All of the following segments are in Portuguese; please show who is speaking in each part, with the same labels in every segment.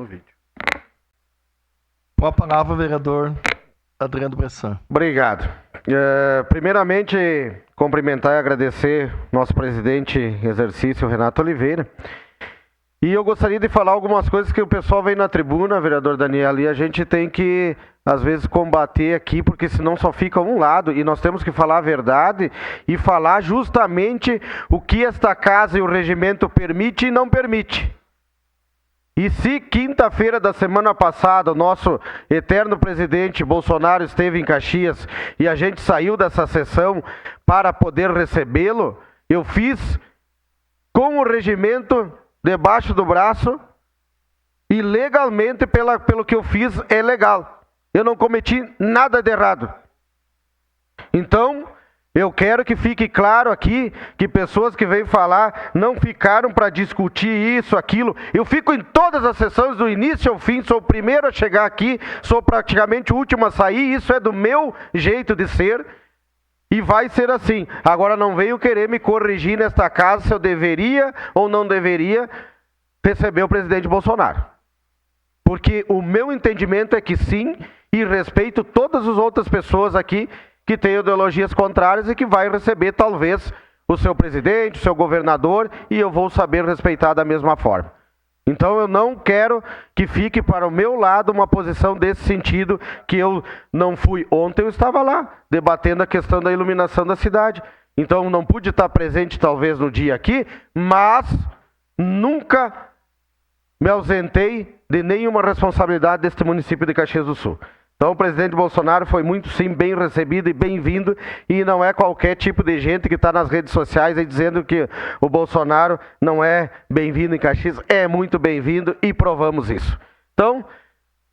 Speaker 1: no vídeo. Com a palavra, vereador Adriano Bressan.
Speaker 2: Obrigado. Primeiramente, cumprimentar e agradecer nosso presidente em exercício, Renato Oliveira. E eu gostaria de falar algumas coisas que o pessoal vem na tribuna, vereador Daniel, e a gente tem que, às vezes, combater aqui, porque senão só fica um lado, e nós temos que falar a verdade e falar justamente o que esta casa e o regimento permite e não permite. E se quinta-feira da semana passada o nosso eterno presidente Bolsonaro esteve em Caxias e a gente saiu dessa sessão para poder recebê-lo, eu fiz com o regimento debaixo do braço e legalmente pelo que eu fiz é legal. Eu não cometi nada de errado. Então, eu quero que fique claro aqui que pessoas que vêm falar não ficaram para discutir isso, aquilo. Eu fico em todas as sessões do início ao fim, sou o primeiro a chegar aqui, sou praticamente o último a sair, isso é do meu jeito de ser e vai ser assim. Agora não venham querer me corrigir nesta casa se eu deveria ou não deveria receber o presidente Bolsonaro. Porque o meu entendimento é que sim, e respeito todas as outras pessoas aqui que têm ideologias contrárias e que vai receber talvez o seu presidente, o seu governador, e eu vou saber respeitar da mesma forma. Então eu não quero que fique para o meu lado uma posição desse sentido, que eu não fui. Ontem eu estava lá, debatendo a questão da iluminação da cidade. Então não pude estar presente talvez no dia aqui, mas nunca me ausentei de nenhuma responsabilidade deste município de Caxias do Sul. Então o presidente Bolsonaro foi muito sim bem recebido e bem-vindo, e não é qualquer tipo de gente que está nas redes sociais aí dizendo que o Bolsonaro não é bem-vindo em Caxias, é muito bem-vindo e provamos isso. Então,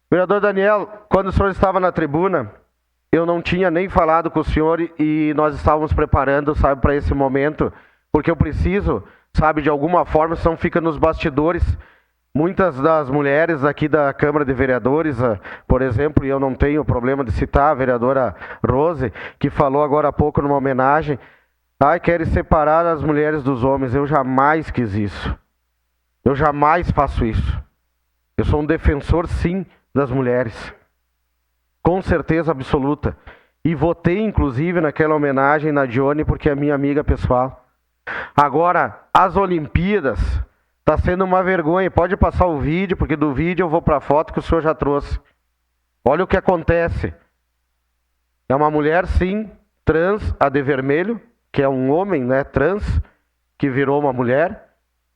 Speaker 2: vereador Daniel, quando o senhor estava na tribuna, eu não tinha nem falado com o senhor e nós estávamos preparando, sabe, para esse momento, porque eu preciso, sabe, de alguma forma, senão fica nos bastidores. Muitas das mulheres aqui da Câmara de Vereadores, por exemplo, e eu não tenho problema de citar a vereadora Rose, que falou agora há pouco numa homenagem, querem separar as mulheres dos homens. Eu jamais quis isso. Eu jamais faço isso. Eu sou um defensor, sim, das mulheres. Com certeza absoluta. E votei, inclusive, naquela homenagem na Dione, porque é minha amiga pessoal. Agora, as Olimpíadas... está sendo uma vergonha. Pode passar o vídeo, porque do vídeo eu vou para a foto que o senhor já trouxe. Olha o que acontece. É uma mulher, sim, trans, a de vermelho, que é um homem, né, trans, que virou uma mulher,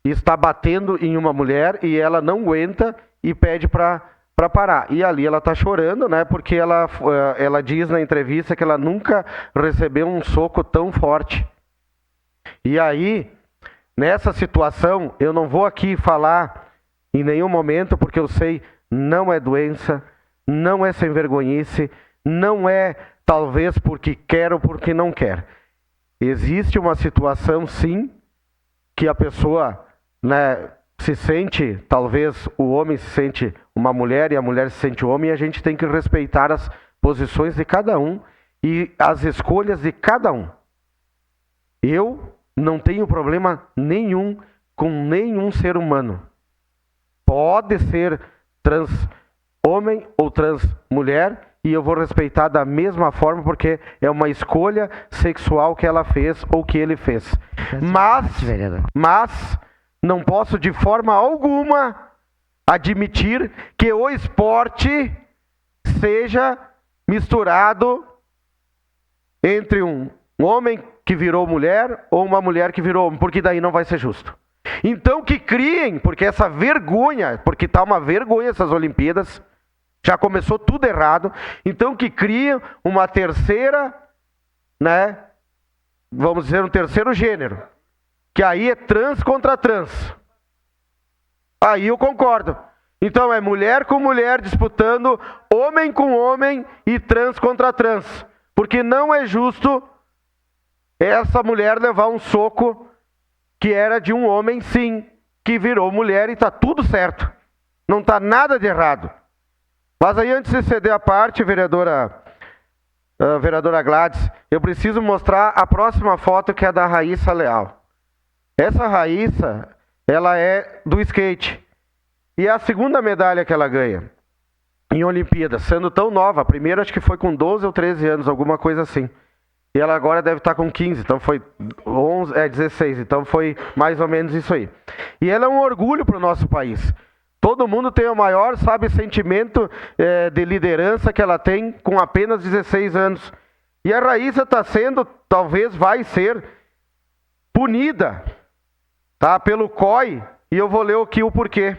Speaker 2: e está batendo em uma mulher, e ela não aguenta e pede para parar. E ali ela está chorando, né, porque ela diz na entrevista que ela nunca recebeu um soco tão forte. E aí... nessa situação, eu não vou aqui falar em nenhum momento, porque eu sei, não é doença, não é sem vergonhice, não é talvez porque quer ou porque não quer. Existe uma situação, sim, que a pessoa, né, se sente, talvez o homem se sente uma mulher e a mulher se sente homem, e a gente tem que respeitar as posições de cada um e as escolhas de cada um. Eu não tenho problema nenhum com nenhum ser humano. Pode ser trans homem ou trans mulher, e eu vou respeitar da mesma forma, porque é uma escolha sexual que ela fez ou que ele fez. Mas não posso de forma alguma admitir que o esporte seja misturado entre um homem que virou mulher ou uma mulher que virou homem, porque daí não vai ser justo. Então que criem, porque essa vergonha, porque está uma vergonha essas Olimpíadas, já começou tudo errado, então que criem uma terceira, né, vamos dizer um terceiro gênero, que aí é trans contra trans. Aí eu concordo. Então é mulher com mulher disputando, homem com homem e trans contra trans, porque não é justo essa mulher levar um soco que era de um homem, sim, que virou mulher, e está tudo certo. Não está nada de errado. Mas aí, antes de ceder a parte, vereadora Gladys, eu preciso mostrar a próxima foto, que é da Raíssa Leal. Essa Raíssa, ela é do skate. E é a segunda medalha que ela ganha em Olimpíadas, sendo tão nova. A primeira acho que foi com 12 ou 13 anos, alguma coisa assim. E ela agora deve estar com 15, então foi 16, então foi mais ou menos isso aí. E ela é um orgulho para o nosso país. Todo mundo tem o maior, sentimento de liderança que ela tem com apenas 16 anos. E a Raíssa está sendo, talvez vai ser, punida, tá, pelo COI, e eu vou ler aqui o porquê.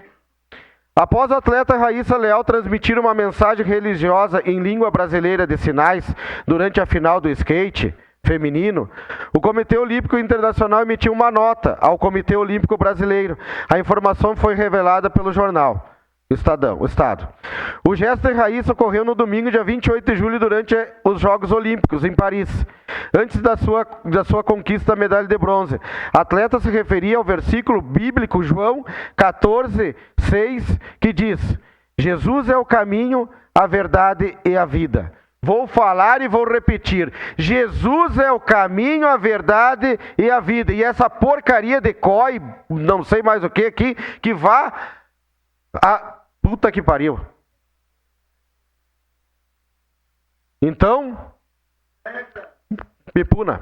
Speaker 2: Após a atleta Raíssa Leal transmitir uma mensagem religiosa em língua brasileira de sinais durante a final do skate feminino, o Comitê Olímpico Internacional emitiu uma nota ao Comitê Olímpico Brasileiro. A informação foi revelada pelo jornal Estado. O gesto de Raíssa ocorreu no domingo, dia 28 de julho, durante os Jogos Olímpicos, em Paris, antes da sua conquista da medalha de bronze. A atleta se referia ao versículo bíblico, João 14:6, que diz: Jesus é o caminho, a verdade e a vida. Vou falar e vou repetir. Jesus é o caminho, a verdade e a vida. E essa porcaria de COI, não sei mais o que aqui, que vá... Puta que pariu. Então, me puna.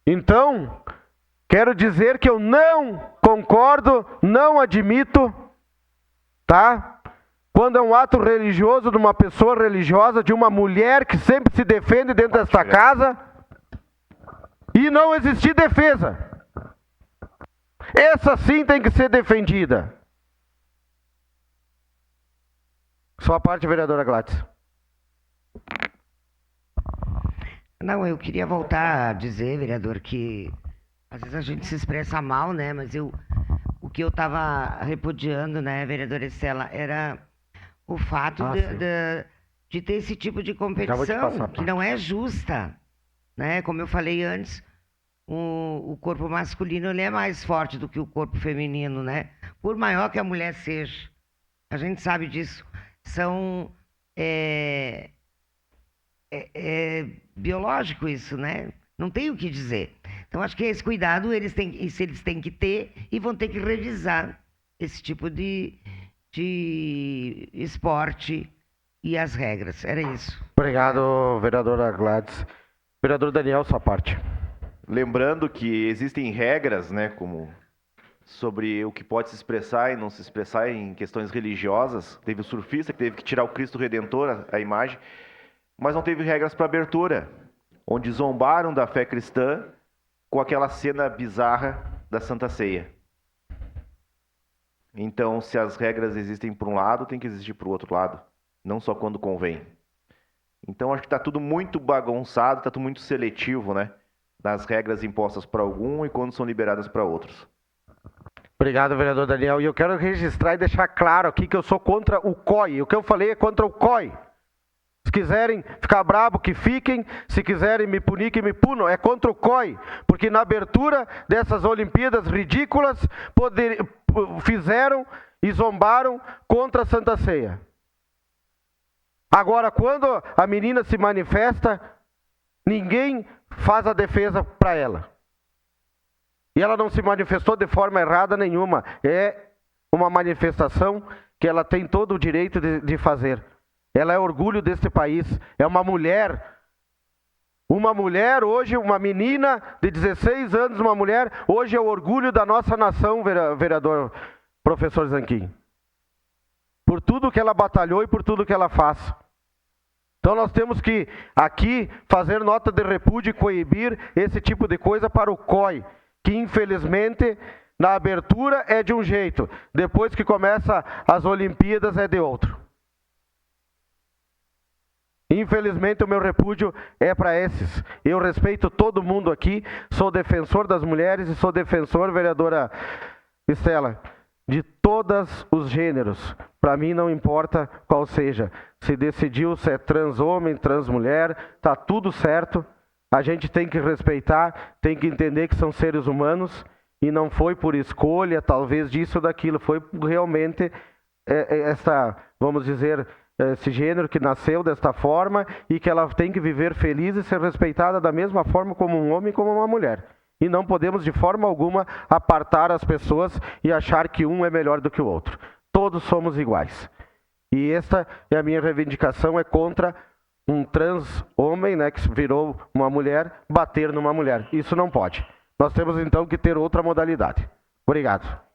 Speaker 2: Então, quero dizer que eu não concordo, não admito, tá? Quando é um ato religioso de uma pessoa religiosa, de uma mulher que sempre se defende dentro desta casa, e não existir defesa. Essa sim tem que ser defendida. Sua parte, vereadora Gladys.
Speaker 3: Não, eu queria voltar a dizer, vereador, que às vezes a gente se expressa mal, né? Mas o que eu estava repudiando, né, vereadora Estela, era o fato de ter esse tipo de competição que não é justa, né? Como eu falei antes, o corpo masculino ele é mais forte do que o corpo feminino, né? Por maior que a mulher seja. A gente sabe disso. São biológico isso, né? Não tem o que dizer. Então, acho que esse cuidado eles têm que ter e vão ter que revisar esse tipo de esporte e as regras. Era isso.
Speaker 2: Obrigado, vereadora Gladys. Vereador Daniel, sua parte.
Speaker 4: Lembrando que existem regras, né, como sobre o que pode se expressar e não se expressar em questões religiosas. Teve o surfista que teve que tirar o Cristo Redentor, a imagem, mas não teve regras para abertura, onde zombaram da fé cristã com aquela cena bizarra da Santa Ceia. Então, se as regras existem para um lado, tem que existir para o outro lado, não só quando convém. Então, acho que está tudo muito bagunçado, está tudo muito seletivo, né? Das regras impostas para algum e quando são liberadas para outros.
Speaker 2: Obrigado, vereador Daniel. E eu quero registrar e deixar claro aqui que eu sou contra o COI. O que eu falei é contra o COI. Se quiserem ficar bravo, que fiquem. Se quiserem me punir, que me punam. É contra o COI. Porque na abertura dessas Olimpíadas ridículas, fizeram e zombaram contra a Santa Ceia. Agora, quando a menina se manifesta, ninguém faz a defesa para ela. E ela não se manifestou de forma errada nenhuma. É uma manifestação que ela tem todo o direito de fazer. Ela é orgulho deste país. É uma mulher. Uma mulher hoje, uma menina de 16 anos, uma mulher, hoje é o orgulho da nossa nação, vereador professor Zanquim. Por tudo que ela batalhou e por tudo que ela faz. Então nós temos que aqui fazer nota de repúdio e coibir esse tipo de coisa para o COI. Que infelizmente na abertura é de um jeito, depois que começa as Olimpíadas é de outro. Infelizmente o meu repúdio é para esses. Eu respeito todo mundo aqui, sou defensor das mulheres e sou defensor, vereadora Estela, de todos os gêneros. Para mim não importa qual seja. Se decidiu se é trans homem, trans mulher, tá tudo certo. A gente tem que respeitar, tem que entender que são seres humanos e não foi por escolha, talvez disso ou daquilo, foi realmente vamos dizer, esse gênero que nasceu desta forma e que ela tem que viver feliz e ser respeitada da mesma forma como um homem e como uma mulher. E não podemos de forma alguma apartar as pessoas e achar que um é melhor do que o outro. todos somos iguais. E esta é a minha reivindicação, é contra um trans homem, né, que virou uma mulher, bater numa mulher. Isso não pode. Nós temos então que ter outra modalidade. Obrigado.